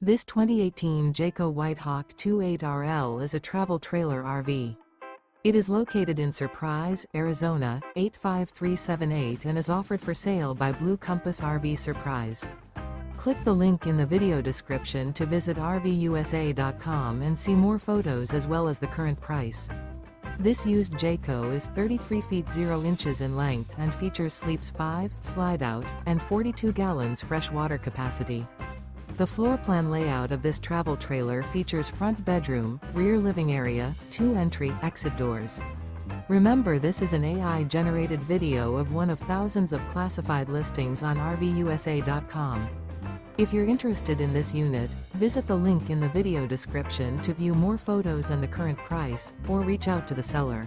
This 2018 Jayco White Hawk 28RL is a travel trailer RV. It is located in Surprise, Arizona, 85378 and is offered for sale by Blue Compass RV Surprise. Click the link in the video description to visit RVUSA.com and see more photos as well as the current price. This used Jayco is 33 feet 0 inches in length and features sleeps 5, slide-out, and 42 gallons fresh water capacity. The floor plan layout of this travel trailer features front bedroom, rear living area, 2 entry/exit doors. Remember, this is an AI-generated video of one of thousands of classified listings on RVUSA.com. If you're interested in this unit, visit the link in the video description to view more photos and the current price, or reach out to the seller.